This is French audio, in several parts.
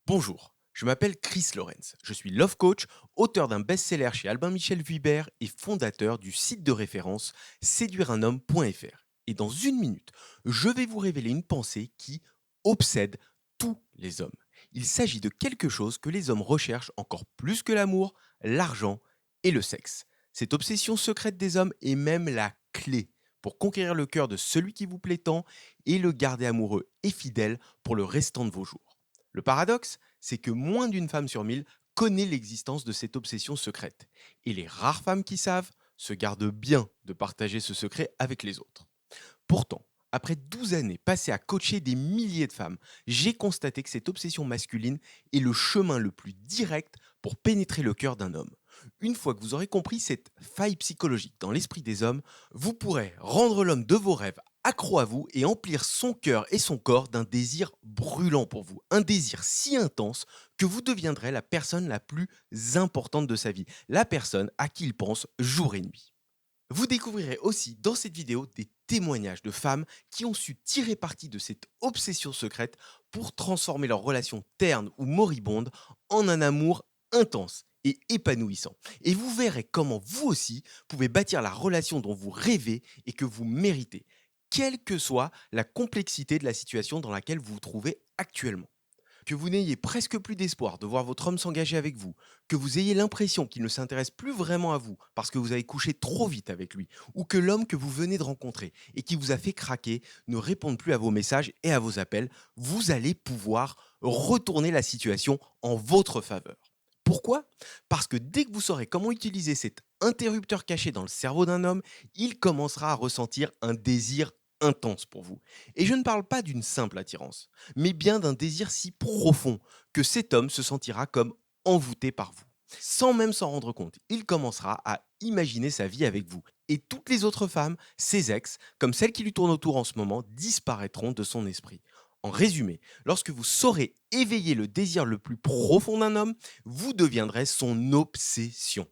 Bonjour, je m'appelle Chris Lorenz. Je suis love coach, auteur d'un best-seller chez Albin Michel Vuibert et fondateur du site de référence séduireunhomme.fr. Et dans une minute, je vais vous révéler une pensée qui obsède tous les hommes. Il s'agit de quelque chose que les hommes recherchent encore plus que l'amour, l'argent et le sexe. Cette obsession secrète des hommes est même la clé pour conquérir le cœur de celui qui vous plaît tant et le garder amoureux et fidèle pour le restant de vos jours. Le paradoxe, c'est que moins d'une femme sur 1000 connaît l'existence de cette obsession secrète. Et les rares femmes qui savent se gardent bien de partager ce secret avec les autres. Pourtant, après 12 années passées à coacher des milliers de femmes, j'ai constaté que cette obsession masculine est le chemin le plus direct pour pénétrer le cœur d'un homme. Une fois que vous aurez compris cette faille psychologique dans l'esprit des hommes, vous pourrez rendre l'homme de vos rêves accro à vous et emplir son cœur et son corps d'un désir brûlant pour vous. Un désir si intense que vous deviendrez la personne la plus importante de sa vie, la personne à qui il pense jour et nuit. Vous découvrirez aussi dans cette vidéo des témoignages de femmes qui ont su tirer parti de cette obsession secrète pour transformer leur relation terne ou moribonde en un amour intense et épanouissant. Et vous verrez comment vous aussi pouvez bâtir la relation dont vous rêvez et que vous méritez, quelle que soit la complexité de la situation dans laquelle vous vous trouvez actuellement. Que vous n'ayez presque plus d'espoir de voir votre homme s'engager avec vous, que vous ayez l'impression qu'il ne s'intéresse plus vraiment à vous parce que vous avez couché trop vite avec lui, ou que l'homme que vous venez de rencontrer et qui vous a fait craquer ne réponde plus à vos messages et à vos appels, vous allez pouvoir retourner la situation en votre faveur. Pourquoi? Parce que dès que vous saurez comment utiliser cet interrupteur caché dans le cerveau d'un homme, il commencera à ressentir un désir intense pour vous. Et je ne parle pas d'une simple attirance, mais bien d'un désir si profond que cet homme se sentira comme envoûté par vous. Sans même s'en rendre compte, il commencera à imaginer sa vie avec vous. Et toutes les autres femmes, ses ex, comme celles qui lui tournent autour en ce moment, disparaîtront de son esprit. En résumé, lorsque vous saurez éveiller le désir le plus profond d'un homme, vous deviendrez son obsession.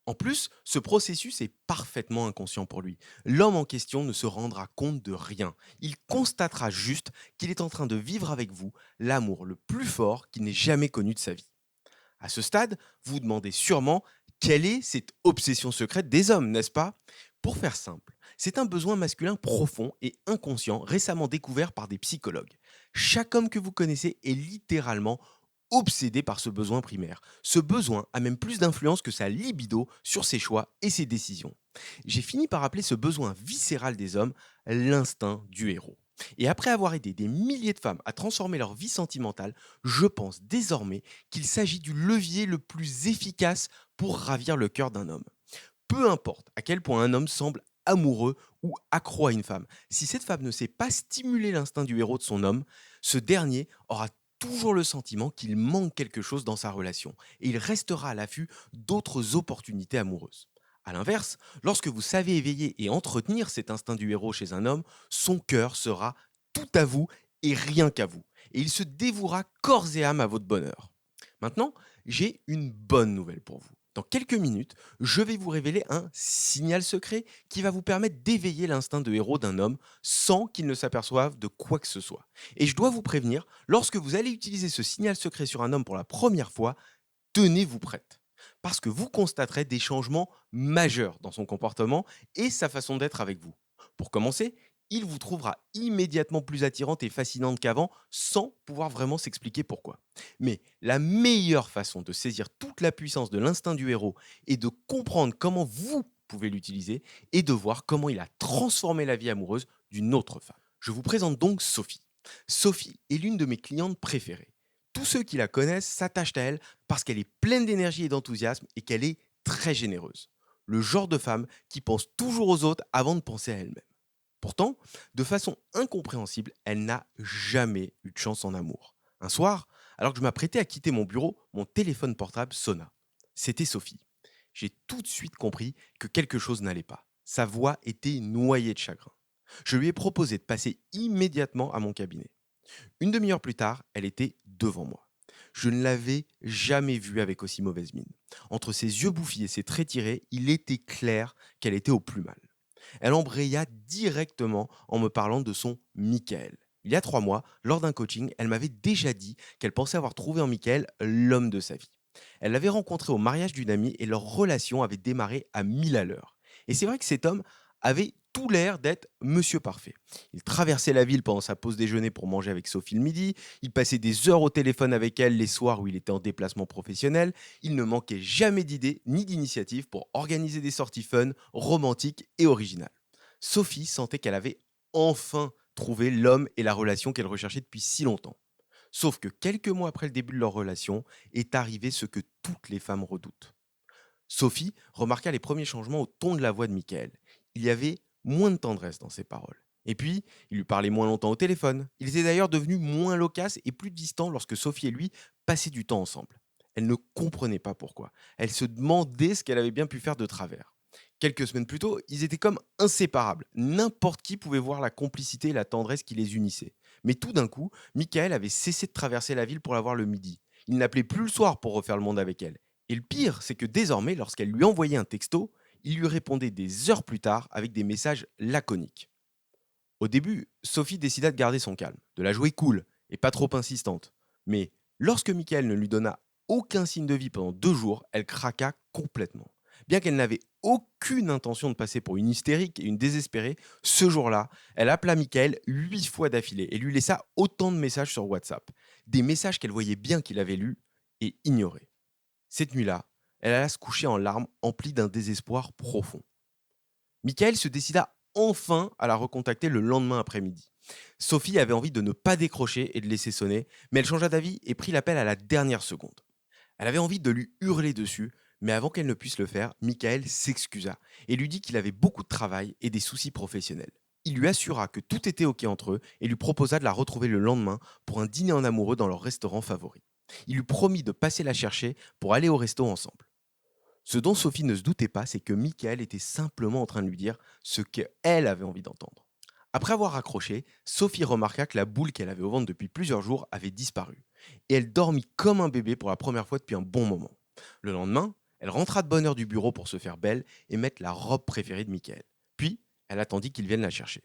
En plus, ce processus est parfaitement inconscient pour lui. L'homme en question ne se rendra compte de rien. Il constatera juste qu'il est en train de vivre avec vous l'amour le plus fort qu'il n'ait jamais connu de sa vie. À ce stade, vous vous demandez sûrement quelle est cette obsession secrète des hommes, n'est-ce pas? Pour faire simple, c'est un besoin masculin profond et inconscient récemment découvert par des psychologues. Chaque homme que vous connaissez est littéralement obsédé par ce besoin primaire. Ce besoin a même plus d'influence que sa libido sur ses choix et ses décisions. J'ai fini par appeler ce besoin viscéral des hommes l'instinct du héros. Et après avoir aidé des milliers de femmes à transformer leur vie sentimentale, je pense désormais qu'il s'agit du levier le plus efficace pour ravir le cœur d'un homme. Peu importe à quel point un homme semble amoureux ou accro à une femme, si cette femme ne sait pas stimuler l'instinct du héros de son homme, ce dernier aura toujours le sentiment qu'il manque quelque chose dans sa relation et il restera à l'affût d'autres opportunités amoureuses. A l'inverse, lorsque vous savez éveiller et entretenir cet instinct du héros chez un homme, son cœur sera tout à vous et rien qu'à vous. Et il se dévouera corps et âme à votre bonheur. Maintenant, j'ai une bonne nouvelle pour vous. Dans quelques minutes, je vais vous révéler un signal secret qui va vous permettre d'éveiller l'instinct de héros d'un homme sans qu'il ne s'aperçoive de quoi que ce soit. Et je dois vous prévenir, lorsque vous allez utiliser ce signal secret sur un homme pour la première fois, tenez-vous prête. Parce que vous constaterez des changements majeurs dans son comportement et sa façon d'être avec vous. Pour commencer, il vous trouvera immédiatement plus attirante et fascinante qu'avant sans pouvoir vraiment s'expliquer pourquoi. Mais la meilleure façon de saisir toute la puissance de l'instinct du héros et de comprendre comment vous pouvez l'utiliser est de voir comment il a transformé la vie amoureuse d'une autre femme. Je vous présente donc Sophie. Sophie est l'une de mes clientes préférées. Tous ceux qui la connaissent s'attachent à elle parce qu'elle est pleine d'énergie et d'enthousiasme et qu'elle est très généreuse. Le genre de femme qui pense toujours aux autres avant de penser à elle-même. Pourtant, de façon incompréhensible, elle n'a jamais eu de chance en amour. Un soir, alors que je m'apprêtais à quitter mon bureau, mon téléphone portable sonna. C'était Sophie. J'ai tout de suite compris que quelque chose n'allait pas. Sa voix était noyée de chagrin. Je lui ai proposé de passer immédiatement à mon cabinet. Une demi-heure plus tard, elle était devant moi. Je ne l'avais jamais vue avec aussi mauvaise mine. Entre ses yeux bouffis et ses traits tirés, il était clair qu'elle était au plus mal. Elle embraya directement en me parlant de son Michael. Il y a 3 mois, lors d'un coaching, elle m'avait déjà dit qu'elle pensait avoir trouvé en Michael l'homme de sa vie. Elle l'avait rencontré au mariage d'une amie et leur relation avait démarré à 1000 à l'heure. Et c'est vrai que cet homme avait tout l'air d'être monsieur parfait. Il traversait la ville pendant sa pause déjeuner pour manger avec Sophie le midi, il passait des heures au téléphone avec elle les soirs où il était en déplacement professionnel, il ne manquait jamais d'idées ni d'initiatives pour organiser des sorties fun, romantiques et originales. Sophie sentait qu'elle avait enfin trouvé l'homme et la relation qu'elle recherchait depuis si longtemps. Sauf que quelques mois après le début de leur relation est arrivé ce que toutes les femmes redoutent. Sophie remarqua les premiers changements au ton de la voix de Michael. Il y avait moins de tendresse dans ses paroles. Et puis, il lui parlait moins longtemps au téléphone. Il était d'ailleurs devenu moins loquace et plus distant lorsque Sophie et lui passaient du temps ensemble. Elle ne comprenait pas pourquoi. Elle se demandait ce qu'elle avait bien pu faire de travers. Quelques semaines plus tôt, ils étaient comme inséparables. N'importe qui pouvait voir la complicité et la tendresse qui les unissaient. Mais tout d'un coup, Michael avait cessé de traverser la ville pour la voir le midi. Il n'appelait plus le soir pour refaire le monde avec elle. Et le pire, c'est que désormais, lorsqu'elle lui envoyait un texto, il lui répondait des heures plus tard avec des messages laconiques. Au début, Sophie décida de garder son calme, de la jouer cool et pas trop insistante. Mais lorsque Michael ne lui donna aucun signe de vie pendant 2 jours, elle craqua complètement. Bien qu'elle n'avait aucune intention de passer pour une hystérique et une désespérée, ce jour-là, elle appela Michael 8 fois d'affilée et lui laissa autant de messages sur WhatsApp. Des messages qu'elle voyait bien qu'il avait lus et ignorés. Cette nuit-là, elle alla se coucher en larmes, emplie d'un désespoir profond. Michael se décida enfin à la recontacter le lendemain après-midi. Sophie avait envie de ne pas décrocher et de laisser sonner, mais elle changea d'avis et prit l'appel à la dernière seconde. Elle avait envie de lui hurler dessus, mais avant qu'elle ne puisse le faire, Michael s'excusa et lui dit qu'il avait beaucoup de travail et des soucis professionnels. Il lui assura que tout était OK entre eux et lui proposa de la retrouver le lendemain pour un dîner en amoureux dans leur restaurant favori. Il lui promit de passer la chercher pour aller au resto ensemble. Ce dont Sophie ne se doutait pas, c'est que Michael était simplement en train de lui dire ce qu'elle avait envie d'entendre. Après avoir raccroché, Sophie remarqua que la boule qu'elle avait au ventre depuis plusieurs jours avait disparu. Et elle dormit comme un bébé pour la première fois depuis un bon moment. Le lendemain, elle rentra de bonne heure du bureau pour se faire belle et mettre la robe préférée de Michael. Puis, elle attendit qu'il vienne la chercher.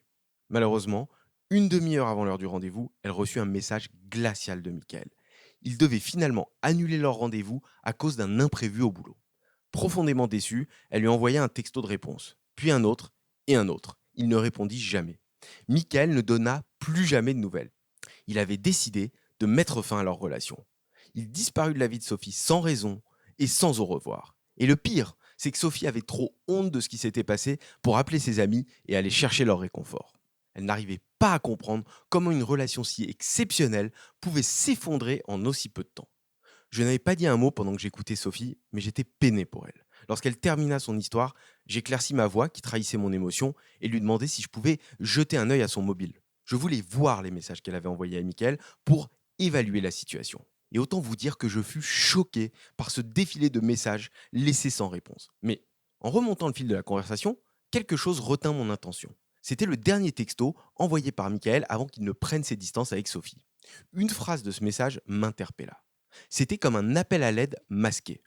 Malheureusement, une demi-heure avant l'heure du rendez-vous, elle reçut un message glacial de Michael. Ils devaient finalement annuler leur rendez-vous à cause d'un imprévu au boulot. Profondément déçue, elle lui envoya un texto de réponse, puis un autre et un autre. Il ne répondit jamais. Michael ne donna plus jamais de nouvelles. Il avait décidé de mettre fin à leur relation. Il disparut de la vie de Sophie sans raison et sans au revoir. Et le pire, c'est que Sophie avait trop honte de ce qui s'était passé pour appeler ses amis et aller chercher leur réconfort. Elle n'arrivait pas à comprendre comment une relation si exceptionnelle pouvait s'effondrer en aussi peu de temps. Je n'avais pas dit un mot pendant que j'écoutais Sophie, mais j'étais peiné pour elle. Lorsqu'elle termina son histoire, j'éclaircis ma voix qui trahissait mon émotion et lui demandai si je pouvais jeter un œil à son mobile. Je voulais voir les messages qu'elle avait envoyés à Mickaël pour évaluer la situation. Et autant vous dire que je fus choqué par ce défilé de messages laissés sans réponse. Mais en remontant le fil de la conversation, quelque chose retint mon attention. C'était le dernier texto envoyé par Mickaël avant qu'il ne prenne ses distances avec Sophie. Une phrase de ce message m'interpella. C'était comme un appel à l'aide masqué.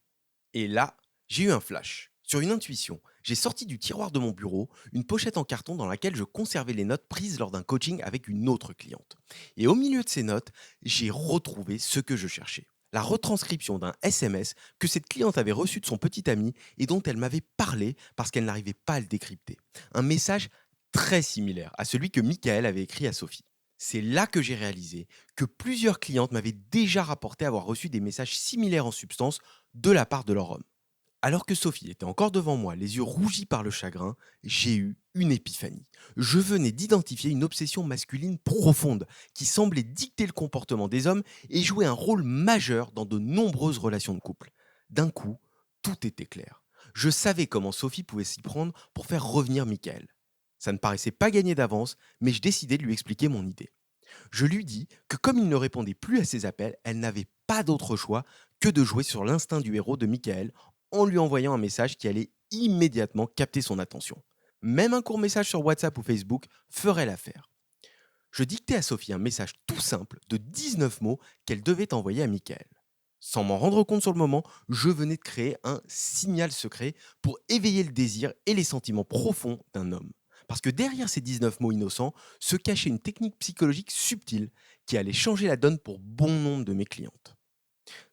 Et là, j'ai eu un flash. Sur une intuition, j'ai sorti du tiroir de mon bureau une pochette en carton dans laquelle je conservais les notes prises lors d'un coaching avec une autre cliente. Et au milieu de ces notes, j'ai retrouvé ce que je cherchais. La retranscription d'un SMS que cette cliente avait reçu de son petit ami et dont elle m'avait parlé parce qu'elle n'arrivait pas à le décrypter. Un message très similaire à celui que Michael avait écrit à Sophie. C'est là que j'ai réalisé que plusieurs clientes m'avaient déjà rapporté avoir reçu des messages similaires en substance de la part de leur homme. Alors que Sophie était encore devant moi, les yeux rougis par le chagrin, j'ai eu une épiphanie. Je venais d'identifier une obsession masculine profonde qui semblait dicter le comportement des hommes et jouer un rôle majeur dans de nombreuses relations de couple. D'un coup, tout était clair. Je savais comment Sophie pouvait s'y prendre pour faire revenir Michael. Ça ne paraissait pas gagné d'avance, mais je décidai de lui expliquer mon idée. Je lui dis que comme il ne répondait plus à ses appels, elle n'avait pas d'autre choix que de jouer sur l'instinct du héros de Michael en lui envoyant un message qui allait immédiatement capter son attention. Même un court message sur WhatsApp ou Facebook ferait l'affaire. Je dictai à Sophie un message tout simple de 19 mots qu'elle devait envoyer à Michael. Sans m'en rendre compte sur le moment, je venais de créer un signal secret pour éveiller le désir et les sentiments profonds d'un homme. Parce que derrière ces 19 mots innocents se cachait une technique psychologique subtile qui allait changer la donne pour bon nombre de mes clientes.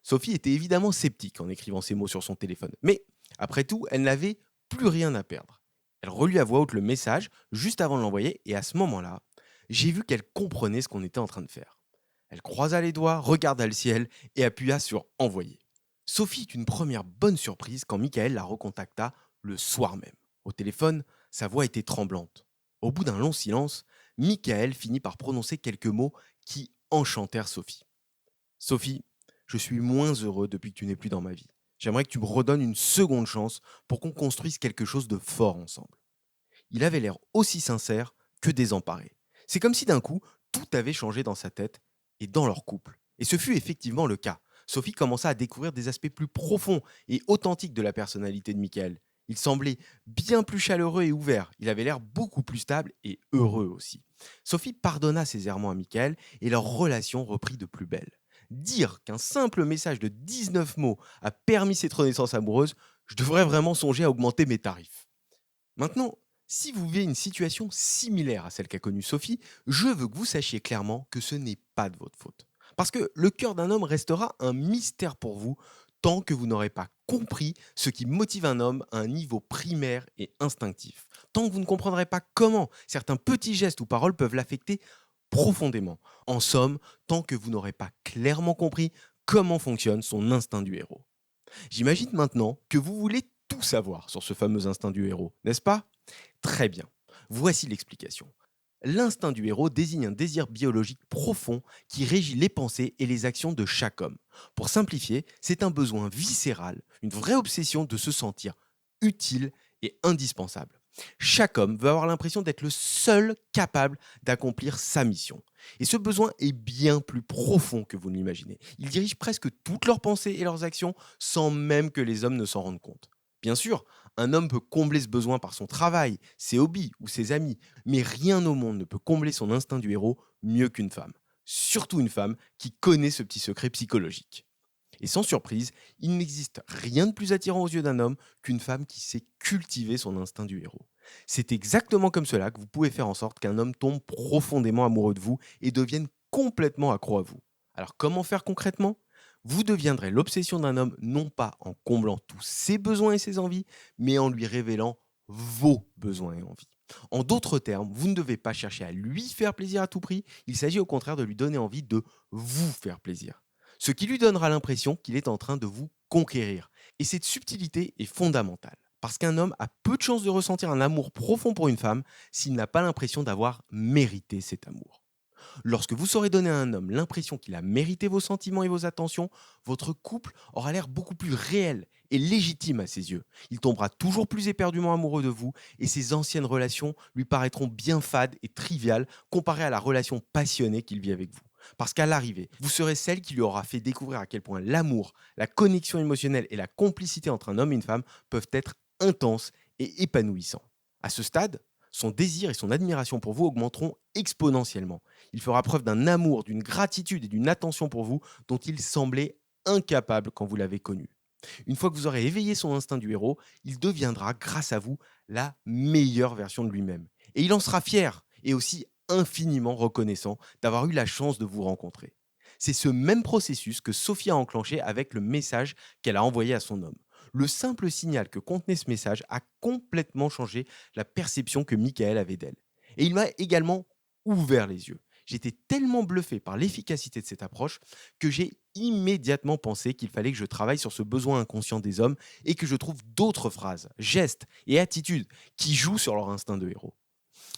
Sophie était évidemment sceptique en écrivant ces mots sur son téléphone, mais après tout, elle n'avait plus rien à perdre. Elle relut à voix haute le message juste avant de l'envoyer et à ce moment-là, j'ai vu qu'elle comprenait ce qu'on était en train de faire. Elle croisa les doigts, regarda le ciel et appuya sur envoyer. Sophie eut une première bonne surprise quand Michael la recontacta le soir même. Au téléphone, sa voix était tremblante. Au bout d'un long silence, Michael finit par prononcer quelques mots qui enchantèrent Sophie. Sophie, je suis moins heureux depuis que tu n'es plus dans ma vie. J'aimerais que tu me redonnes une seconde chance pour qu'on construise quelque chose de fort ensemble. Il avait l'air aussi sincère que désemparé. C'est comme si d'un coup, tout avait changé dans sa tête et dans leur couple. Et ce fut effectivement le cas. Sophie commença à découvrir des aspects plus profonds et authentiques de la personnalité de Michael. Il semblait bien plus chaleureux et ouvert. Il avait l'air beaucoup plus stable et heureux aussi. Sophie pardonna ses errements à Michael et leur relation reprit de plus belle. Dire qu'un simple message de 19 mots a permis cette renaissance amoureuse, je devrais vraiment songer à augmenter mes tarifs. Maintenant, si vous vivez une situation similaire à celle qu'a connue Sophie, je veux que vous sachiez clairement que ce n'est pas de votre faute. Parce que le cœur d'un homme restera un mystère pour vous tant que vous n'aurez pas compris ce qui motive un homme à un niveau primaire et instinctif. Tant que vous ne comprendrez pas comment certains petits gestes ou paroles peuvent l'affecter profondément. En somme, tant que vous n'aurez pas clairement compris comment fonctionne son instinct du héros. J'imagine maintenant que vous voulez tout savoir sur ce fameux instinct du héros, n'est-ce pas? Très bien. Voici l'explication. L'instinct du héros désigne un désir biologique profond qui régit les pensées et les actions de chaque homme. Pour simplifier, c'est un besoin viscéral, une vraie obsession de se sentir utile et indispensable. Chaque homme veut avoir l'impression d'être le seul capable d'accomplir sa mission. Et ce besoin est bien plus profond que vous ne l'imaginez. Il dirige presque toutes leurs pensées et leurs actions sans même que les hommes ne s'en rendent compte. Bien sûr, un homme peut combler ce besoin par son travail, ses hobbies ou ses amis, mais rien au monde ne peut combler son instinct du héros mieux qu'une femme. Surtout une femme qui connaît ce petit secret psychologique. Et sans surprise, il n'existe rien de plus attirant aux yeux d'un homme qu'une femme qui sait cultiver son instinct du héros. C'est exactement comme cela que vous pouvez faire en sorte qu'un homme tombe profondément amoureux de vous et devienne complètement accro à vous. Alors comment faire concrètement? Vous deviendrez l'obsession d'un homme non pas en comblant tous ses besoins et ses envies, mais en lui révélant vos besoins et envies. En d'autres termes, vous ne devez pas chercher à lui faire plaisir à tout prix, il s'agit au contraire de lui donner envie de vous faire plaisir. Ce qui lui donnera l'impression qu'il est en train de vous conquérir. Et cette subtilité est fondamentale. Parce qu'un homme a peu de chances de ressentir un amour profond pour une femme s'il n'a pas l'impression d'avoir mérité cet amour. Lorsque vous saurez donner à un homme l'impression qu'il a mérité vos sentiments et vos attentions, votre couple aura l'air beaucoup plus réel et légitime à ses yeux. Il tombera toujours plus éperdument amoureux de vous et ses anciennes relations lui paraîtront bien fades et triviales comparées à la relation passionnée qu'il vit avec vous. Parce qu'à l'arrivée, vous serez celle qui lui aura fait découvrir à quel point l'amour, la connexion émotionnelle et la complicité entre un homme et une femme peuvent être intenses et épanouissants. À ce stade, son désir et son admiration pour vous augmenteront exponentiellement. Il fera preuve d'un amour, d'une gratitude et d'une attention pour vous dont il semblait incapable quand vous l'avez connu. Une fois que vous aurez éveillé son instinct du héros, il deviendra, grâce à vous, la meilleure version de lui-même. Et il en sera fier et aussi infiniment reconnaissant d'avoir eu la chance de vous rencontrer. C'est ce même processus que Sophie a enclenché avec le message qu'elle a envoyé à son homme. Le simple signal que contenait ce message a complètement changé la perception que Michael avait d'elle. Et il m'a également ouvert les yeux. J'étais tellement bluffé par l'efficacité de cette approche que j'ai immédiatement pensé qu'il fallait que je travaille sur ce besoin inconscient des hommes et que je trouve d'autres phrases, gestes et attitudes qui jouent sur leur instinct de héros.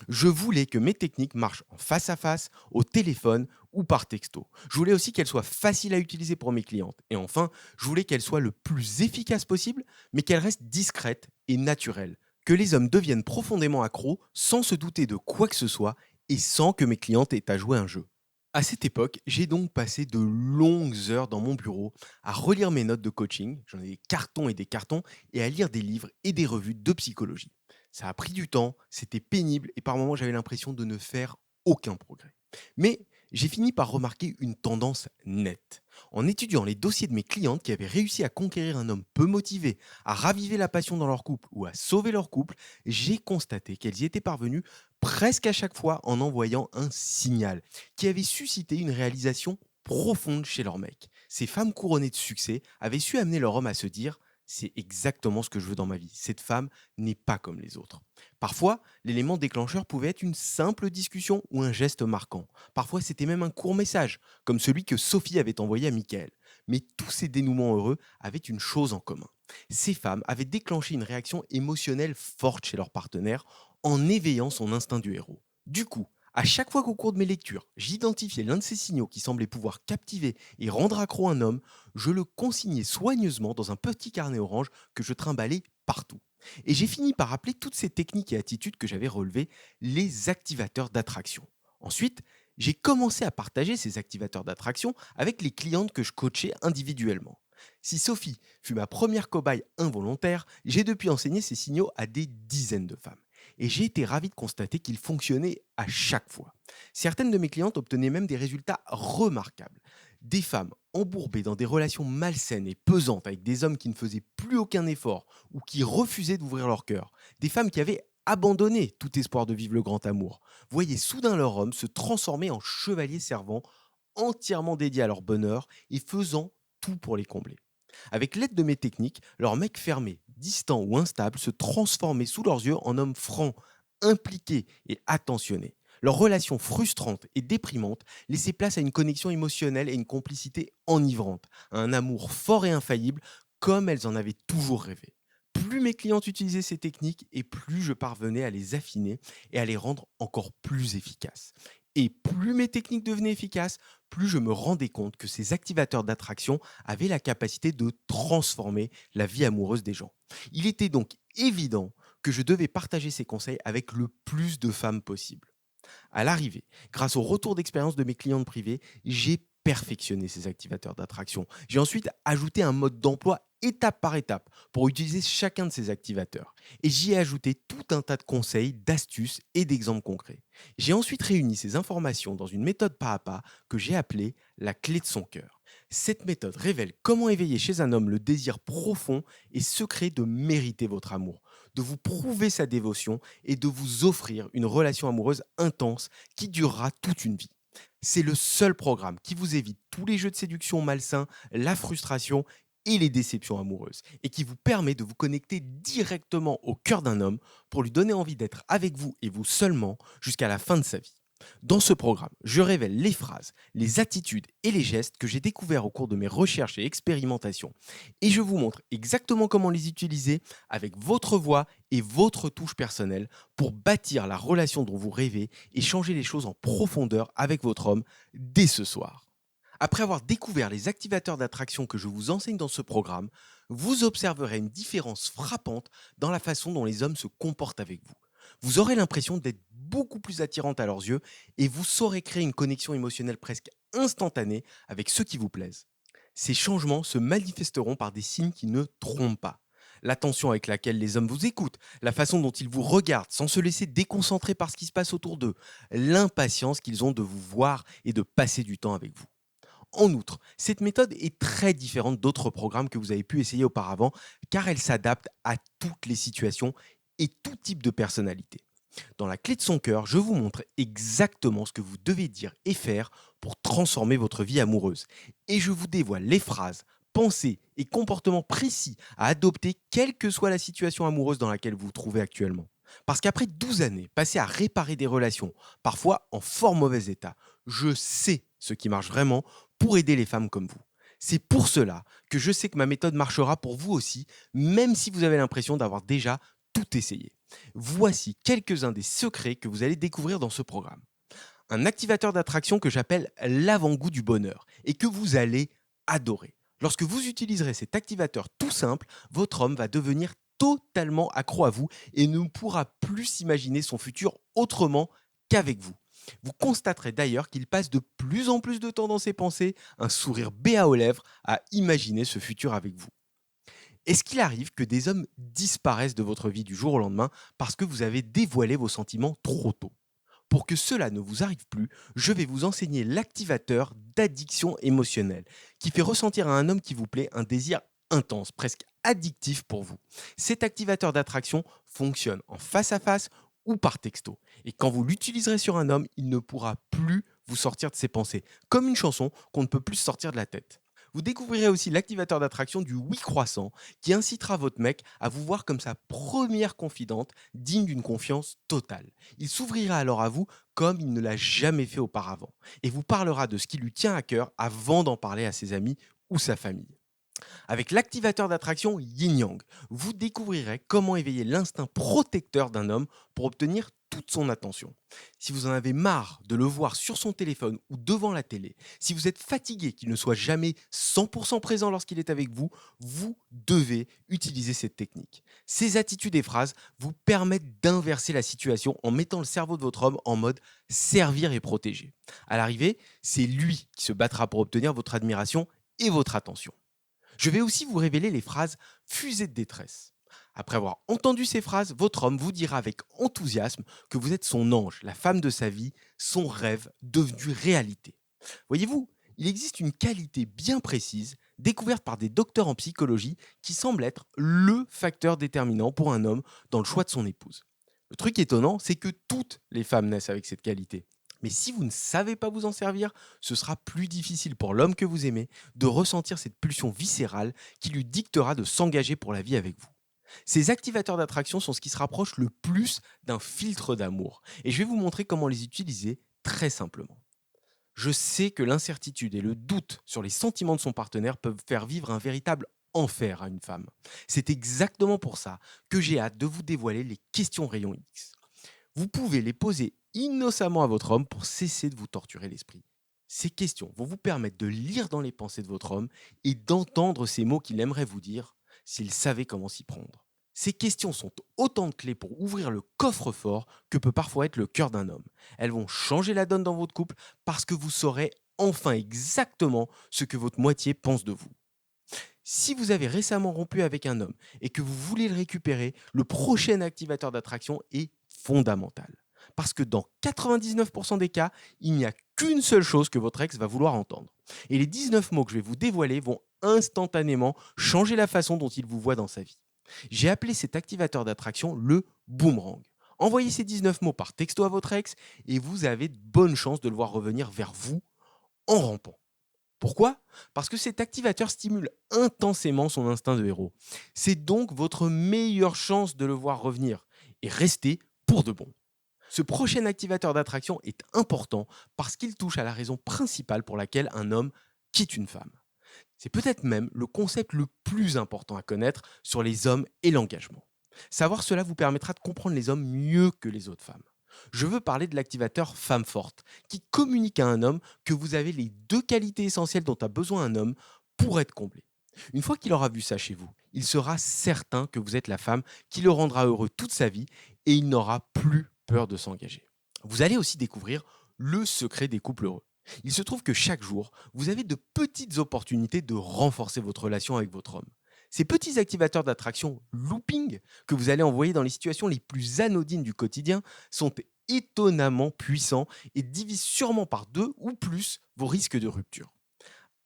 Je voulais que mes techniques marchent en face à face, au téléphone ou par texto. Je voulais aussi qu'elles soient faciles à utiliser pour mes clientes. Et enfin, je voulais qu'elles soient le plus efficaces possible, mais qu'elles restent discrètes et naturelles. Que les hommes deviennent profondément accros sans se douter de quoi que ce soit et sans que mes clientes aient à jouer un jeu. À cette époque, j'ai donc passé de longues heures dans mon bureau à relire mes notes de coaching, j'en ai des cartons, et à lire des livres et des revues de psychologie. Ça a pris du temps, c'était pénible et par moments j'avais l'impression de ne faire aucun progrès. Mais J'ai fini par remarquer une tendance nette. En étudiant les dossiers de mes clientes qui avaient réussi à conquérir un homme peu motivé, à raviver la passion dans leur couple ou à sauver leur couple, j'ai constaté qu'elles y étaient parvenues presque à chaque fois en envoyant un signal qui avait suscité une réalisation profonde chez leur mec. Ces femmes couronnées de succès avaient su amener leur homme à se dire: c'est exactement ce que je veux dans ma vie. Cette femme n'est pas comme les autres. Parfois, l'élément déclencheur pouvait être une simple discussion ou un geste marquant. Parfois, c'était même un court message, comme celui que Sophie avait envoyé à Michael. Mais tous ces dénouements heureux avaient une chose en commun. Ces femmes avaient déclenché une réaction émotionnelle forte chez leur partenaire en éveillant son instinct du héros. Du coup, à chaque fois qu'au cours de mes lectures, j'identifiais l'un de ces signaux qui semblait pouvoir captiver et rendre accro un homme, je le consignais soigneusement dans un petit carnet orange que je trimballais partout. Et j'ai fini par appeler toutes ces techniques et attitudes que j'avais relevées les activateurs d'attraction. Ensuite, j'ai commencé à partager ces activateurs d'attraction avec les clientes que je coachais individuellement. Si Sophie fut ma première cobaye involontaire, j'ai depuis enseigné ces signaux à des dizaines de femmes. Et j'ai été ravi de constater qu'ils fonctionnaient à chaque fois. Certaines de mes clientes obtenaient même des résultats remarquables. Des femmes embourbées dans des relations malsaines et pesantes avec des hommes qui ne faisaient plus aucun effort ou qui refusaient d'ouvrir leur cœur. Des femmes qui avaient abandonné tout espoir de vivre le grand amour. Voyaient soudain leur homme se transformer en chevalier servant, entièrement dédié à leur bonheur et faisant tout pour les combler. Avec l'aide de mes techniques, leur mec fermé, distant ou instable se transformait sous leurs yeux en hommes francs, impliqués et attentionnés. Leur relation frustrante et déprimante laissait place à une connexion émotionnelle et une complicité enivrante, à un amour fort et infaillible comme elles en avaient toujours rêvé. Plus mes clientes utilisaient ces techniques et plus je parvenais à les affiner et à les rendre encore plus efficaces. Et plus mes techniques devenaient efficaces, plus je me rendais compte que ces activateurs d'attraction avaient la capacité de transformer la vie amoureuse des gens. Il était donc évident que je devais partager ces conseils avec le plus de femmes possible. À l'arrivée, grâce au retour d'expérience de mes clientes privées, j'ai perfectionné ces activateurs d'attraction. J'ai ensuite ajouté un mode d'emploi étape par étape pour utiliser chacun de ces activateurs. Et j'y ai ajouté tout un tas de conseils, d'astuces et d'exemples concrets. J'ai ensuite réuni ces informations dans une méthode pas à pas que j'ai appelée la clé de son cœur. Cette méthode révèle comment éveiller chez un homme le désir profond et secret de mériter votre amour, de vous prouver sa dévotion et de vous offrir une relation amoureuse intense qui durera toute une vie. C'est le seul programme qui vous évite tous les jeux de séduction malsains, la frustration et les déceptions amoureuses, et qui vous permet de vous connecter directement au cœur d'un homme pour lui donner envie d'être avec vous et vous seulement jusqu'à la fin de sa vie. Dans ce programme, je révèle les phrases, les attitudes et les gestes que j'ai découverts au cours de mes recherches et expérimentations, et je vous montre exactement comment les utiliser avec votre voix et votre touche personnelle pour bâtir la relation dont vous rêvez et changer les choses en profondeur avec votre homme dès ce soir. Après avoir découvert les activateurs d'attraction que je vous enseigne dans ce programme, vous observerez une différence frappante dans la façon dont les hommes se comportent avec vous. Vous aurez l'impression d'être beaucoup plus attirante à leurs yeux et vous saurez créer une connexion émotionnelle presque instantanée avec ceux qui vous plaisent. Ces changements se manifesteront par des signes qui ne trompent pas. L'attention avec laquelle les hommes vous écoutent, la façon dont ils vous regardent sans se laisser déconcentrer par ce qui se passe autour d'eux, l'impatience qu'ils ont de vous voir et de passer du temps avec vous. En outre, cette méthode est très différente d'autres programmes que vous avez pu essayer auparavant car elle s'adapte à toutes les situations et tout type de personnalité. Dans la clé de son cœur, je vous montre exactement ce que vous devez dire et faire pour transformer votre vie amoureuse. Et je vous dévoile les phrases, pensées et comportements précis à adopter quelle que soit la situation amoureuse dans laquelle vous vous trouvez actuellement. Parce qu'après 12 années passées à réparer des relations, parfois en fort mauvais état, je sais ce qui marche vraiment pour aider les femmes comme vous. C'est pour cela que je sais que ma méthode marchera pour vous aussi, même si vous avez l'impression d'avoir déjà tout essayé. Voici quelques-uns des secrets que vous allez découvrir dans ce programme. Un activateur d'attraction que j'appelle l'avant-goût du bonheur et que vous allez adorer. Lorsque vous utiliserez cet activateur tout simple, votre homme va devenir totalement accro à vous et ne pourra plus s'imaginer son futur autrement qu'avec vous. Vous constaterez d'ailleurs qu'il passe de plus en plus de temps dans ses pensées, un sourire béat aux lèvres, à imaginer ce futur avec vous. Est-ce qu'il arrive que des hommes disparaissent de votre vie du jour au lendemain parce que vous avez dévoilé vos sentiments trop tôt? Pour que cela ne vous arrive plus, je vais vous enseigner l'activateur d'addiction émotionnelle, qui fait ressentir à un homme qui vous plaît un désir intense, presque addictif pour vous. Cet activateur d'attraction fonctionne en face à face ou par texto. Et quand vous l'utiliserez sur un homme, il ne pourra plus vous sortir de ses pensées, comme une chanson qu'on ne peut plus sortir de la tête. Vous découvrirez aussi l'activateur d'attraction du oui croissant, qui incitera votre mec à vous voir comme sa première confidente, digne d'une confiance totale. Il s'ouvrira alors à vous comme il ne l'a jamais fait auparavant, et vous parlera de ce qui lui tient à cœur avant d'en parler à ses amis ou sa famille. Avec l'activateur d'attraction Yin Yang, vous découvrirez comment éveiller l'instinct protecteur d'un homme pour obtenir toute son attention. Si vous en avez marre de le voir sur son téléphone ou devant la télé, si vous êtes fatigué qu'il ne soit jamais 100% présent lorsqu'il est avec vous, vous devez utiliser cette technique. Ces attitudes et phrases vous permettent d'inverser la situation en mettant le cerveau de votre homme en mode servir et protéger. À l'arrivée, c'est lui qui se battra pour obtenir votre admiration et votre attention. Je vais aussi vous révéler les phrases fusées de détresse. Après avoir entendu ces phrases, votre homme vous dira avec enthousiasme que vous êtes son ange, la femme de sa vie, son rêve devenu réalité. Voyez-vous, il existe une qualité bien précise, découverte par des docteurs en psychologie, qui semble être le facteur déterminant pour un homme dans le choix de son épouse. Le truc étonnant, c'est que toutes les femmes naissent avec cette qualité. Mais si vous ne savez pas vous en servir, ce sera plus difficile pour l'homme que vous aimez de ressentir cette pulsion viscérale qui lui dictera de s'engager pour la vie avec vous. Ces activateurs d'attraction sont ce qui se rapproche le plus d'un filtre d'amour. Et je vais vous montrer comment les utiliser très simplement. Je sais que l'incertitude et le doute sur les sentiments de son partenaire peuvent faire vivre un véritable enfer à une femme. C'est exactement pour ça que j'ai hâte de vous dévoiler les questions rayon X. Vous pouvez les poser innocemment à votre homme pour cesser de vous torturer l'esprit. Ces questions vont vous permettre de lire dans les pensées de votre homme et d'entendre ces mots qu'il aimerait vous dire s'il savait comment s'y prendre. Ces questions sont autant de clés pour ouvrir le coffre-fort que peut parfois être le cœur d'un homme. Elles vont changer la donne dans votre couple parce que vous saurez enfin exactement ce que votre moitié pense de vous. Si vous avez récemment rompu avec un homme et que vous voulez le récupérer, le prochain activateur d'attraction est fondamental. Parce que dans 99% des cas, il n'y a qu'une seule chose que votre ex va vouloir entendre. Et les 19 mots que je vais vous dévoiler vont instantanément changer la façon dont il vous voit dans sa vie. J'ai appelé cet activateur d'attraction le boomerang. Envoyez ces 19 mots par texto à votre ex et vous avez de bonnes chances de le voir revenir vers vous en rampant. Pourquoi? Parce que cet activateur stimule intensément son instinct de héros. C'est donc votre meilleure chance de le voir revenir et rester pour de bon. Ce prochain activateur d'attraction est important parce qu'il touche à la raison principale pour laquelle un homme quitte une femme. C'est peut-être même le concept le plus important à connaître sur les hommes et l'engagement. Savoir cela vous permettra de comprendre les hommes mieux que les autres femmes. Je veux parler de l'activateur femme forte, qui communique à un homme que vous avez les deux qualités essentielles dont a besoin un homme pour être comblé. Une fois qu'il aura vu ça chez vous, il sera certain que vous êtes la femme qui le rendra heureux toute sa vie et il n'aura plus peur de s'engager. Vous allez aussi découvrir le secret des couples heureux. Il se trouve que chaque jour, vous avez de petites opportunités de renforcer votre relation avec votre homme. Ces petits activateurs d'attraction looping que vous allez envoyer dans les situations les plus anodines du quotidien sont étonnamment puissants et divisent sûrement par deux ou plus vos risques de rupture.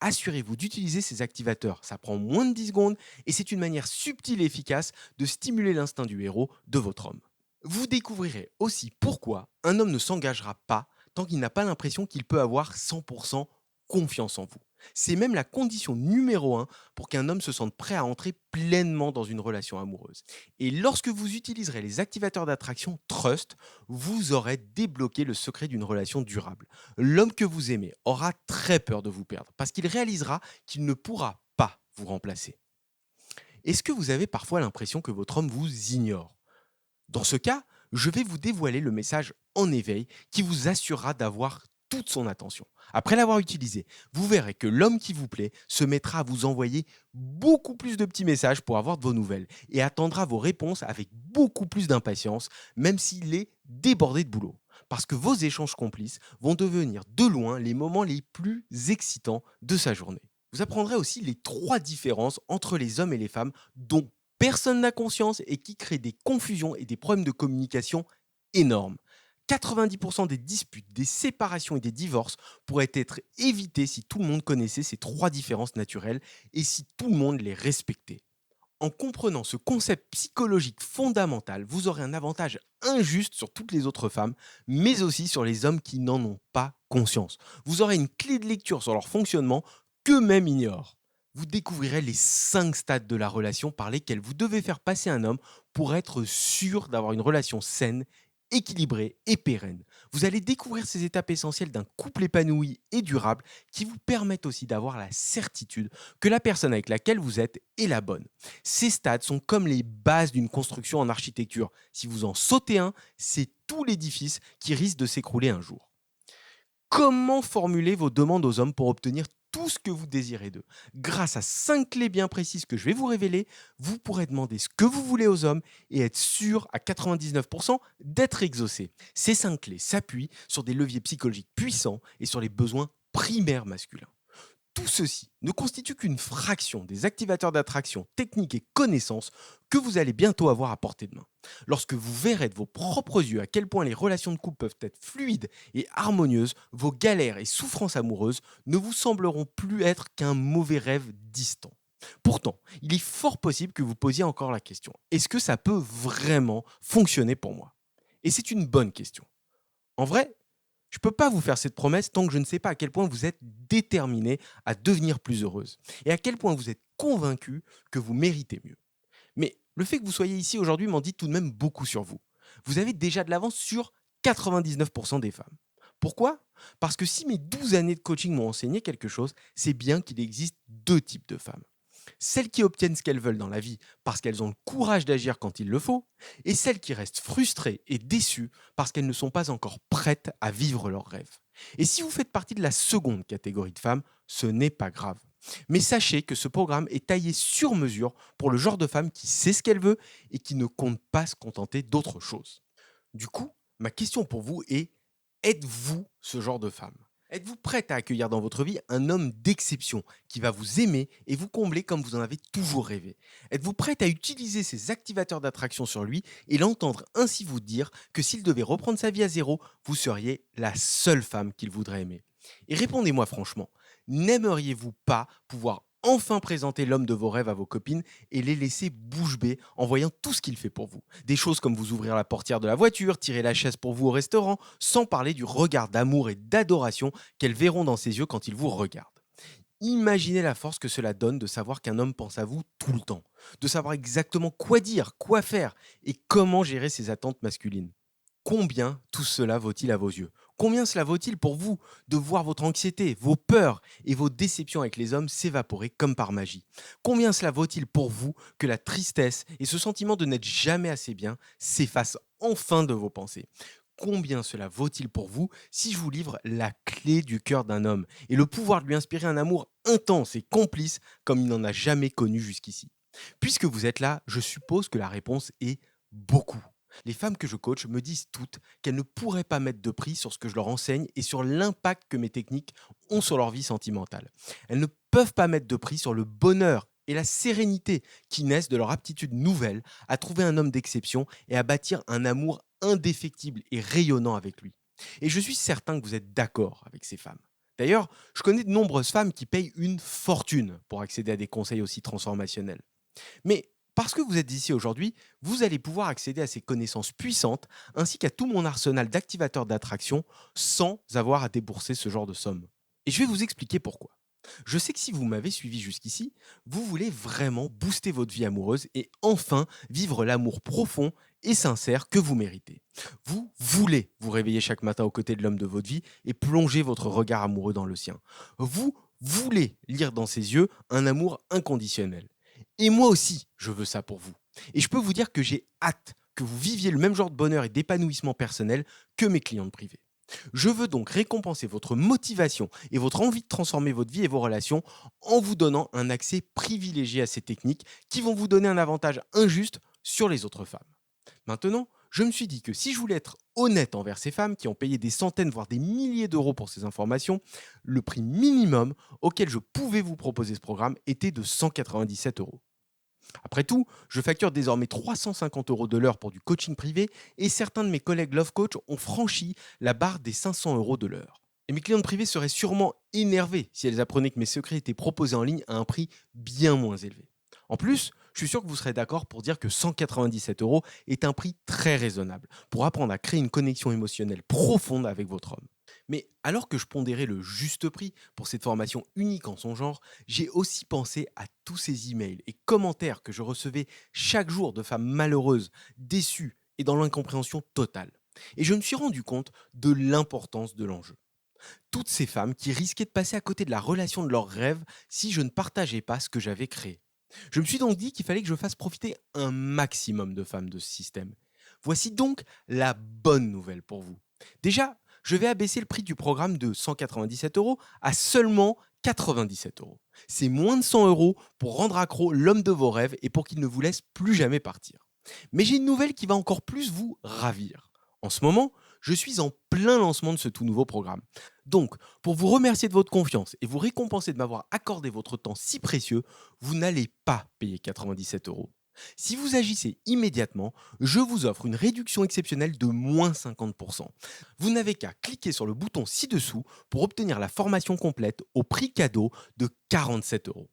Assurez-vous d'utiliser ces activateurs, ça prend moins de 10 secondes et c'est une manière subtile et efficace de stimuler l'instinct du héros de votre homme. Vous découvrirez aussi pourquoi un homme ne s'engagera pas tant qu'il n'a pas l'impression qu'il peut avoir 100% confiance en vous. C'est même la condition numéro un pour qu'un homme se sente prêt à entrer pleinement dans une relation amoureuse. Et lorsque vous utiliserez les activateurs d'attraction Trust, vous aurez débloqué le secret d'une relation durable. L'homme que vous aimez aura très peur de vous perdre parce qu'il réalisera qu'il ne pourra pas vous remplacer. Est-ce que vous avez parfois l'impression que votre homme vous ignore? Dans ce cas, je vais vous dévoiler le message en éveil qui vous assurera d'avoir toute son attention. Après l'avoir utilisé, vous verrez que l'homme qui vous plaît se mettra à vous envoyer beaucoup plus de petits messages pour avoir de vos nouvelles et attendra vos réponses avec beaucoup plus d'impatience, même s'il est débordé de boulot. Parce que vos échanges complices vont devenir de loin les moments les plus excitants de sa journée. Vous apprendrez aussi les 3 différences entre les hommes et les femmes dont personne n'a conscience et qui créent des confusions et des problèmes de communication énormes. 90% des disputes, des séparations et des divorces pourraient être évités si tout le monde connaissait ces trois différences naturelles et si tout le monde les respectait. En comprenant ce concept psychologique fondamental, vous aurez un avantage injuste sur toutes les autres femmes, mais aussi sur les hommes qui n'en ont pas conscience. Vous aurez une clé de lecture sur leur fonctionnement qu'eux-mêmes ignorent. Vous découvrirez les 5 stades de la relation par lesquels vous devez faire passer un homme pour être sûr d'avoir une relation saine, équilibrée et pérenne. Vous allez découvrir ces étapes essentielles d'un couple épanoui et durable qui vous permettent aussi d'avoir la certitude que la personne avec laquelle vous êtes est la bonne. Ces stades sont comme les bases d'une construction en architecture. Si vous en sautez un, c'est tout l'édifice qui risque de s'écrouler un jour. Comment formuler vos demandes aux hommes pour obtenir tout ce que vous désirez d'eux? Grâce à 5 clés bien précises que je vais vous révéler, vous pourrez demander ce que vous voulez aux hommes et être sûr à 99% d'être exaucé. Ces 5 clés s'appuient sur des leviers psychologiques puissants et sur les besoins primaires masculins. Tout ceci ne constitue qu'une fraction des activateurs d'attraction, techniques et connaissances que vous allez bientôt avoir à portée de main. Lorsque vous verrez de vos propres yeux à quel point les relations de couple peuvent être fluides et harmonieuses, vos galères et souffrances amoureuses ne vous sembleront plus être qu'un mauvais rêve distant. Pourtant, il est fort possible que vous posiez encore la question: est-ce que ça peut vraiment fonctionner pour moi? Et c'est une bonne question. En vrai, je ne peux pas vous faire cette promesse tant que je ne sais pas à quel point vous êtes déterminée à devenir plus heureuse et à quel point vous êtes convaincue que vous méritez mieux. Mais le fait que vous soyez ici aujourd'hui m'en dit tout de même beaucoup sur vous. Vous avez déjà de l'avance sur 99% des femmes. Pourquoi? Parce que si mes 12 années de coaching m'ont enseigné quelque chose, c'est bien qu'il existe deux types de femmes. Celles qui obtiennent ce qu'elles veulent dans la vie parce qu'elles ont le courage d'agir quand il le faut, et celles qui restent frustrées et déçues parce qu'elles ne sont pas encore prêtes à vivre leurs rêves. Et si vous faites partie de la seconde catégorie de femmes, ce n'est pas grave. Mais sachez que ce programme est taillé sur mesure pour le genre de femme qui sait ce qu'elle veut et qui ne compte pas se contenter d'autre chose. Du coup, ma question pour vous est: êtes-vous ce genre de femme? Êtes-vous prête à accueillir dans votre vie un homme d'exception qui va vous aimer et vous combler comme vous en avez toujours rêvé? Êtes-vous prête à utiliser ces activateurs d'attraction sur lui et l'entendre ainsi vous dire que s'il devait reprendre sa vie à zéro, vous seriez la seule femme qu'il voudrait aimer? Et répondez-moi franchement, n'aimeriez-vous pas pouvoir enfin présenter l'homme de vos rêves à vos copines et les laisser bouche bée en voyant tout ce qu'il fait pour vous? Des choses comme vous ouvrir la portière de la voiture, tirer la chaise pour vous au restaurant, sans parler du regard d'amour et d'adoration qu'elles verront dans ses yeux quand il vous regarde. Imaginez la force que cela donne de savoir qu'un homme pense à vous tout le temps, de savoir exactement quoi dire, quoi faire et comment gérer ses attentes masculines. Combien tout cela vaut-il à vos yeux? Combien cela vaut-il pour vous de voir votre anxiété, vos peurs et vos déceptions avec les hommes s'évaporer comme par magie? Combien cela vaut-il pour vous que la tristesse et ce sentiment de n'être jamais assez bien s'effacent enfin de vos pensées? Combien cela vaut-il pour vous si je vous livre la clé du cœur d'un homme et le pouvoir de lui inspirer un amour intense et complice comme il n'en a jamais connu jusqu'ici? Puisque vous êtes là, je suppose que la réponse est beaucoup. Les femmes que je coach me disent toutes qu'elles ne pourraient pas mettre de prix sur ce que je leur enseigne et sur l'impact que mes techniques ont sur leur vie sentimentale. Elles ne peuvent pas mettre de prix sur le bonheur et la sérénité qui naissent de leur aptitude nouvelle à trouver un homme d'exception et à bâtir un amour indéfectible et rayonnant avec lui. Et je suis certain que vous êtes d'accord avec ces femmes. D'ailleurs, je connais de nombreuses femmes qui payent une fortune pour accéder à des conseils aussi transformationnels. Mais parce que vous êtes ici aujourd'hui, vous allez pouvoir accéder à ces connaissances puissantes ainsi qu'à tout mon arsenal d'activateurs d'attraction sans avoir à débourser ce genre de somme. Et je vais vous expliquer pourquoi. Je sais que si vous m'avez suivi jusqu'ici, vous voulez vraiment booster votre vie amoureuse et enfin vivre l'amour profond et sincère que vous méritez. Vous voulez vous réveiller chaque matin aux côtés de l'homme de votre vie et plonger votre regard amoureux dans le sien. Vous voulez lire dans ses yeux un amour inconditionnel. Et moi aussi, je veux ça pour vous. Et je peux vous dire que j'ai hâte que vous viviez le même genre de bonheur et d'épanouissement personnel que mes clientes privées. Je veux donc récompenser votre motivation et votre envie de transformer votre vie et vos relations en vous donnant un accès privilégié à ces techniques qui vont vous donner un avantage injuste sur les autres femmes. Maintenant, je me suis dit que si je voulais être honnête envers ces femmes qui ont payé des centaines, voire des milliers d'euros pour ces informations, le prix minimum auquel je pouvais vous proposer ce programme était de 197 euros. Après tout, je facture désormais 350 euros de l'heure pour du coaching privé et certains de mes collègues Love Coach ont franchi la barre des 500 euros de l'heure. Et mes clientes privées seraient sûrement énervées si elles apprenaient que mes secrets étaient proposés en ligne à un prix bien moins élevé. En plus, je suis sûr que vous serez d'accord pour dire que 197 euros est un prix très raisonnable pour apprendre à créer une connexion émotionnelle profonde avec votre homme. Mais alors que je pondérais le juste prix pour cette formation unique en son genre, j'ai aussi pensé à tous ces emails et commentaires que je recevais chaque jour de femmes malheureuses, déçues et dans l'incompréhension totale. Et je me suis rendu compte de l'importance de l'enjeu. Toutes ces femmes qui risquaient de passer à côté de la relation de leurs rêves si je ne partageais pas ce que j'avais créé. Je me suis donc dit qu'il fallait que je fasse profiter un maximum de femmes de ce système. Voici donc la bonne nouvelle pour vous. Déjà, je vais abaisser le prix du programme de 197 euros à seulement 97 euros. C'est moins de 100 euros pour rendre accro l'homme de vos rêves et pour qu'il ne vous laisse plus jamais partir. Mais j'ai une nouvelle qui va encore plus vous ravir. En ce moment, je suis en plein lancement de ce tout nouveau programme. Donc, pour vous remercier de votre confiance et vous récompenser de m'avoir accordé votre temps si précieux, vous n'allez pas payer 97 euros. Si vous agissez immédiatement, je vous offre une réduction exceptionnelle de moins 50%. Vous n'avez qu'à cliquer sur le bouton ci-dessous pour obtenir la formation complète au prix cadeau de 47 euros.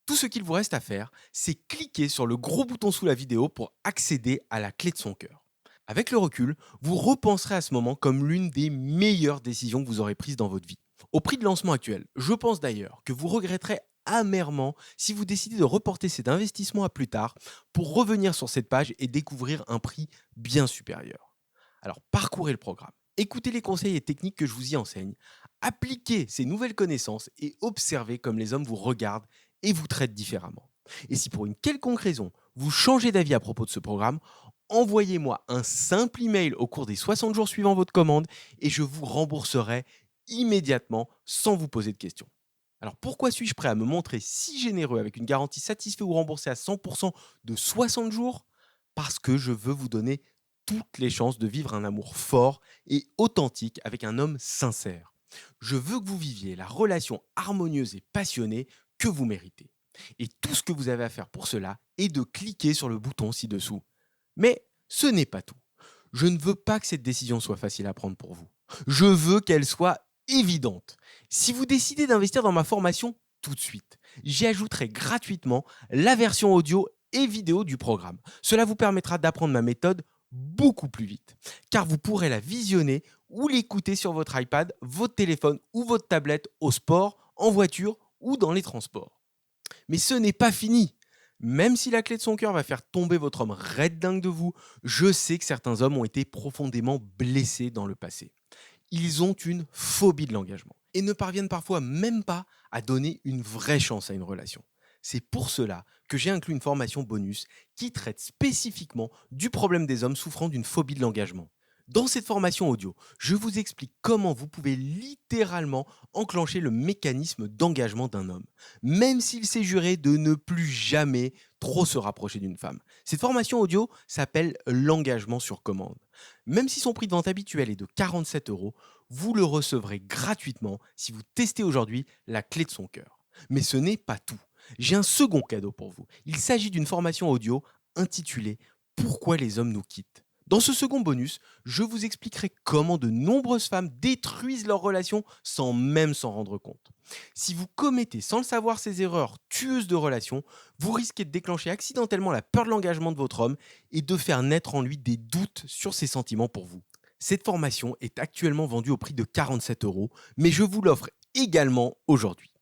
Tout ce qu'il vous reste à faire, c'est cliquer sur le gros bouton sous la vidéo pour accéder à la clé de son cœur. Avec le recul, vous repenserez à ce moment comme l'une des meilleures décisions que vous aurez prises dans votre vie. Au prix de lancement actuel, je pense d'ailleurs que vous regretterez amèrement si vous décidez de reporter cet investissement à plus tard pour revenir sur cette page et découvrir un prix bien supérieur. Alors parcourez le programme, écoutez les conseils et techniques que je vous y enseigne, appliquez ces nouvelles connaissances et observez comme les hommes vous regardent et vous traitent différemment. Et si pour une quelconque raison vous changez d'avis à propos de ce programme, envoyez-moi un simple email au cours des 60 jours suivant votre commande et je vous rembourserai immédiatement sans vous poser de questions. Alors pourquoi suis-je prêt à me montrer si généreux avec une garantie satisfait ou remboursée à 100% de 60 jours? Parce que je veux vous donner toutes les chances de vivre un amour fort et authentique avec un homme sincère. Je veux que vous viviez la relation harmonieuse et passionnée que vous méritez. Et tout ce que vous avez à faire pour cela est de cliquer sur le bouton ci-dessous. Mais ce n'est pas tout. Je ne veux pas que cette décision soit facile à prendre pour vous. Je veux qu'elle soit évidente. Si vous décidez d'investir dans ma formation tout de suite, j'y ajouterai gratuitement la version audio et vidéo du programme. Cela vous permettra d'apprendre ma méthode beaucoup plus vite, car vous pourrez la visionner ou l'écouter sur votre iPad, votre téléphone ou votre tablette au sport, en voiture ou dans les transports. Mais ce n'est pas fini. Même si la clé de son cœur va faire tomber votre homme raide dingue de vous, je sais que certains hommes ont été profondément blessés dans le passé. Ils ont une phobie de l'engagement et ne parviennent parfois même pas à donner une vraie chance à une relation. C'est pour cela que j'ai inclus une formation bonus qui traite spécifiquement du problème des hommes souffrant d'une phobie de l'engagement. Dans cette formation audio, je vous explique comment vous pouvez littéralement enclencher le mécanisme d'engagement d'un homme, même s'il s'est juré de ne plus jamais trop se rapprocher d'une femme. Cette formation audio s'appelle l'engagement sur commande. Même si son prix de vente habituel est de 47 euros, vous le recevrez gratuitement si vous testez aujourd'hui la clé de son cœur. Mais ce n'est pas tout. J'ai un second cadeau pour vous. Il s'agit d'une formation audio intitulée Pourquoi les hommes nous quittent. Dans ce second bonus, je vous expliquerai comment de nombreuses femmes détruisent leurs relations sans même s'en rendre compte. Si vous commettez sans le savoir ces erreurs tueuses de relations, vous risquez de déclencher accidentellement la peur de l'engagement de votre homme et de faire naître en lui des doutes sur ses sentiments pour vous. Cette formation est actuellement vendue au prix de 47 euros, mais je vous l'offre également aujourd'hui.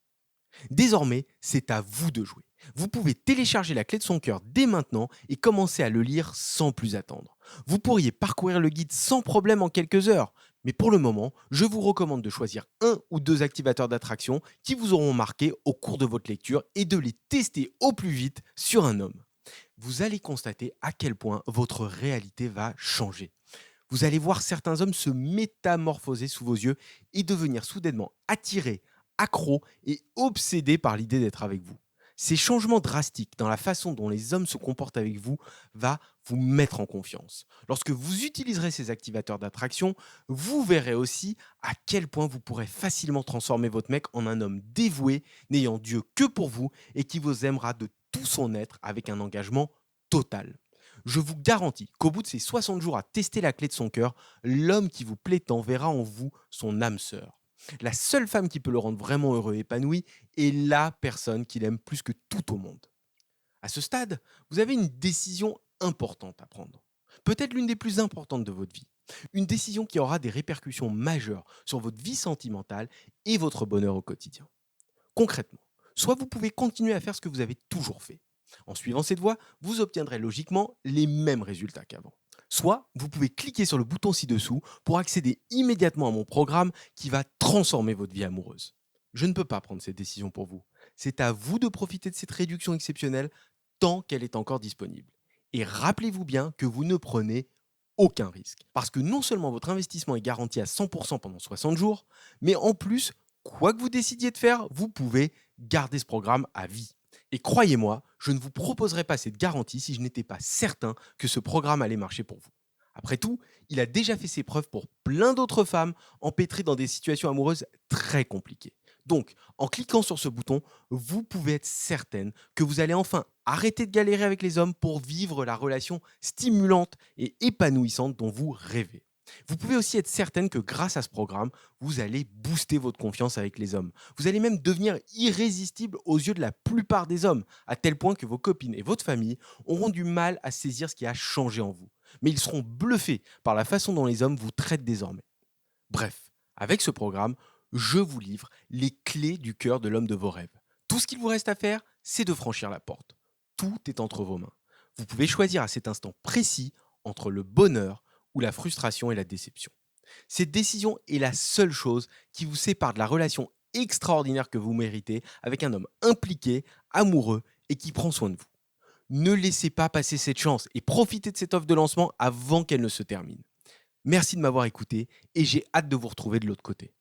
Désormais, c'est à vous de jouer. Vous pouvez télécharger la clé de son cœur dès maintenant et commencer à le lire sans plus attendre. Vous pourriez parcourir le guide sans problème en quelques heures, mais pour le moment, je vous recommande de choisir un ou deux activateurs d'attraction qui vous auront marqué au cours de votre lecture et de les tester au plus vite sur un homme. Vous allez constater à quel point votre réalité va changer. Vous allez voir certains hommes se métamorphoser sous vos yeux et devenir soudainement attirés, accros et obsédés par l'idée d'être avec vous. Ces changements drastiques dans la façon dont les hommes se comportent avec vous va vous mettre en confiance. Lorsque vous utiliserez ces activateurs d'attraction, vous verrez aussi à quel point vous pourrez facilement transformer votre mec en un homme dévoué, n'ayant Dieu que pour vous et qui vous aimera de tout son être avec un engagement total. Je vous garantis qu'au bout de ces 60 jours à tester la clé de son cœur, l'homme qui vous plaît tant verra en vous son âme sœur. La seule femme qui peut le rendre vraiment heureux et épanoui est la personne qu'il aime plus que tout au monde. À ce stade, vous avez une décision importante à prendre. Peut-être l'une des plus importantes de votre vie. Une décision qui aura des répercussions majeures sur votre vie sentimentale et votre bonheur au quotidien. Concrètement, soit vous pouvez continuer à faire ce que vous avez toujours fait. En suivant cette voie, vous obtiendrez logiquement les mêmes résultats qu'avant. Soit vous pouvez cliquer sur le bouton ci-dessous pour accéder immédiatement à mon programme qui va transformer votre vie amoureuse. Je ne peux pas prendre cette décision pour vous. C'est à vous de profiter de cette réduction exceptionnelle tant qu'elle est encore disponible. Et rappelez-vous bien que vous ne prenez aucun risque. Parce que non seulement votre investissement est garanti à 100% pendant 60 jours, mais en plus, quoi que vous décidiez de faire, vous pouvez garder ce programme à vie. Et croyez-moi, je ne vous proposerai pas cette garantie si je n'étais pas certain que ce programme allait marcher pour vous. Après tout, il a déjà fait ses preuves pour plein d'autres femmes empêtrées dans des situations amoureuses très compliquées. Donc, en cliquant sur ce bouton, vous pouvez être certaine que vous allez enfin arrêter de galérer avec les hommes pour vivre la relation stimulante et épanouissante dont vous rêvez. Vous pouvez aussi être certaine que grâce à ce programme, vous allez booster votre confiance avec les hommes. Vous allez même devenir irrésistible aux yeux de la plupart des hommes, à tel point que vos copines et votre famille auront du mal à saisir ce qui a changé en vous. Mais ils seront bluffés par la façon dont les hommes vous traitent désormais. Bref, avec ce programme, je vous livre les clés du cœur de l'homme de vos rêves. Tout ce qu'il vous reste à faire, c'est de franchir la porte. Tout est entre vos mains. Vous pouvez choisir à cet instant précis entre le bonheur ou la frustration et la déception. Cette décision est la seule chose qui vous sépare de la relation extraordinaire que vous méritez avec un homme impliqué, amoureux et qui prend soin de vous. Ne laissez pas passer cette chance et profitez de cette offre de lancement avant qu'elle ne se termine. Merci de m'avoir écouté et j'ai hâte de vous retrouver de l'autre côté.